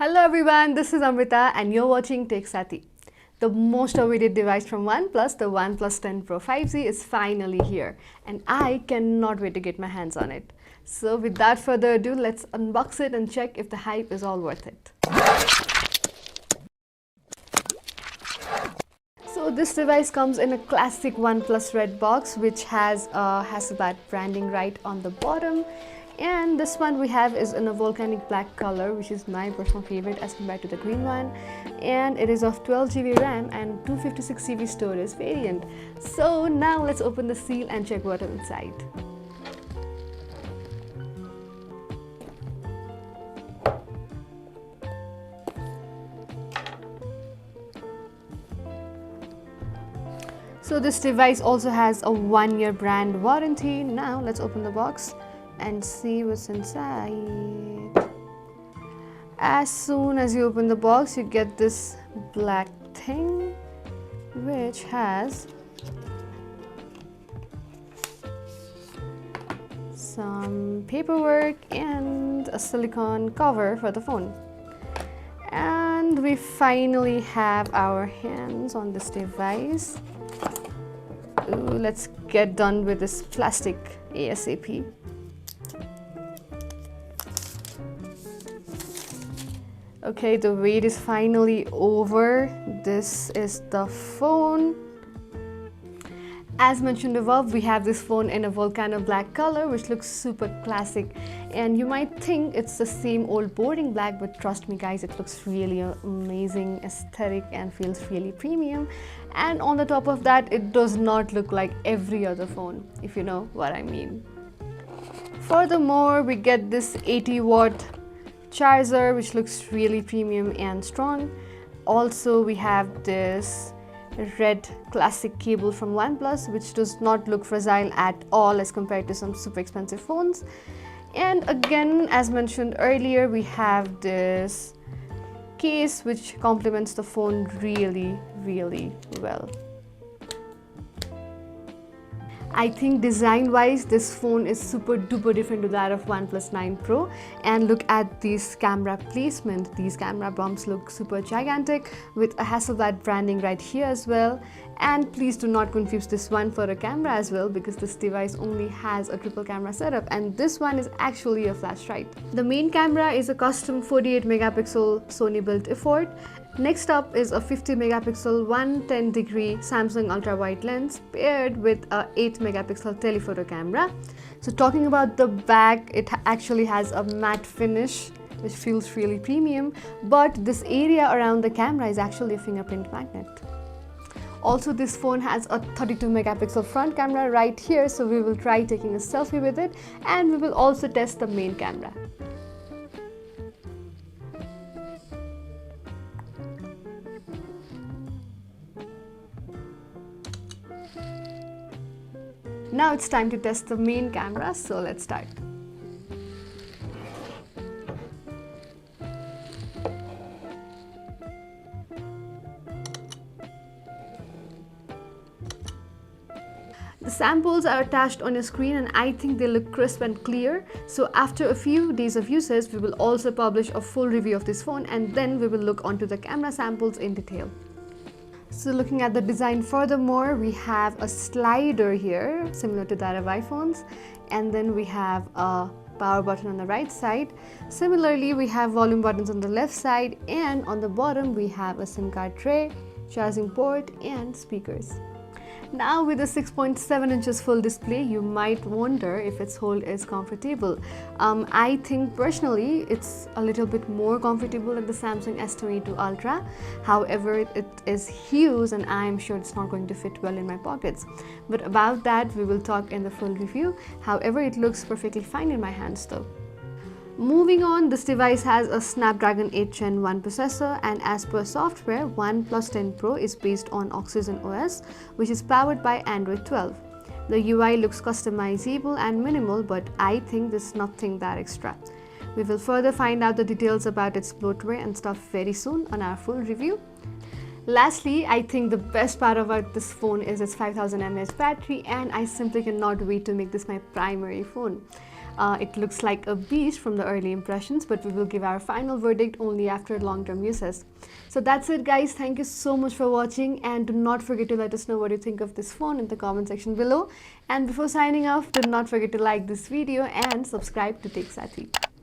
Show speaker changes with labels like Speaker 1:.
Speaker 1: Hello everyone, this is Amrita and you're watching TechSathi. The most awaited device from OnePlus, the OnePlus 10 Pro 5G is finally here and I cannot wait to get my hands on it. So without further ado, let's unbox it and check if the hype is all worth it. So this device comes in a classic OnePlus red box which has Hasselblad branding right on the bottom. And this one we have is in a volcanic black color, which is my personal favorite as compared to the green one, and it is of 12 GB RAM and 256 GB storage variant. So now let's open the seal and check what's inside. So this device also has a 1-year brand warranty. Now let's open the box and see what's inside. As soon as you open the box, you get this black thing which has some paperwork and a silicone cover for the phone. And we finally have our hands on this device. Ooh, let's get done with this plastic ASAP. Okay, the wait is finally over. This is the phone. As mentioned above, we have this phone in a volcano black color which looks super classic, and you might think it's the same old boring black, but trust me guys, it looks really amazing, aesthetic, and feels really premium. And on the top of that, it does not look like every other phone, if you know what I mean. Furthermore, we get this 80-watt charger which looks really premium and strong. Also, we have this red classic cable from OnePlus which does not look fragile at all as compared to some super expensive phones. And again, as mentioned earlier, we have this case which complements the phone really well. I think design-wise, this phone is super duper different to that of OnePlus 9 Pro. And look at this camera placement. These camera bumps look super gigantic with a Hasselblad branding right here as well. And please do not confuse this one for a camera as well, because this device only has a triple camera setup and this one is actually a flash right. The main camera is a custom 48 megapixel Sony built effort. Next up is a 50 megapixel 110-degree Samsung ultra-wide lens paired with a 8 megapixel telephoto camera. So talking about the back, it actually has a matte finish which feels really premium, but this area around the camera is actually a fingerprint magnet. Also, this phone has a 32 megapixel front camera right here, so we will try taking a selfie with it, and we will also test the main camera. Now it's time to test the main camera, so let's start. The samples are attached on your screen and I think they look crisp and clear. So after a few days of usage, we will also publish a full review of this phone and then we will look onto the camera samples in detail. So looking at the design furthermore, we have a slider here similar to that of iPhones, and then we have a power button on the right side. Similarly, we have volume buttons on the left side, and on the bottom we have a SIM card tray, charging port and speakers. Now with a 6.7 inches full display, you might wonder if its hold is comfortable. I think personally it's a little bit more comfortable than the Samsung S22 Ultra. However, it is huge and I am sure it's not going to fit well in my pockets. But about that we will talk in the full review. However, it looks perfectly fine in my hands though. Moving on, this device has a Snapdragon 8 Gen 1 processor, and as per software, OnePlus 10 Pro is based on OxygenOS, which is powered by Android 12. The UI looks customizable and minimal, but I think there's nothing that extra. We will further find out the details about its bloatware and stuff very soon on our full review. Lastly, I think the best part about this phone is its 5000 mAh battery, and I simply cannot wait to make this my primary phone. It looks like a beast from the early impressions, but we will give our final verdict only after long-term uses. So that's it guys, thank you so much for watching, and do not forget to let us know what you think of this phone in the comment section below. And before signing off, do not forget to like this video and subscribe to TechSathi.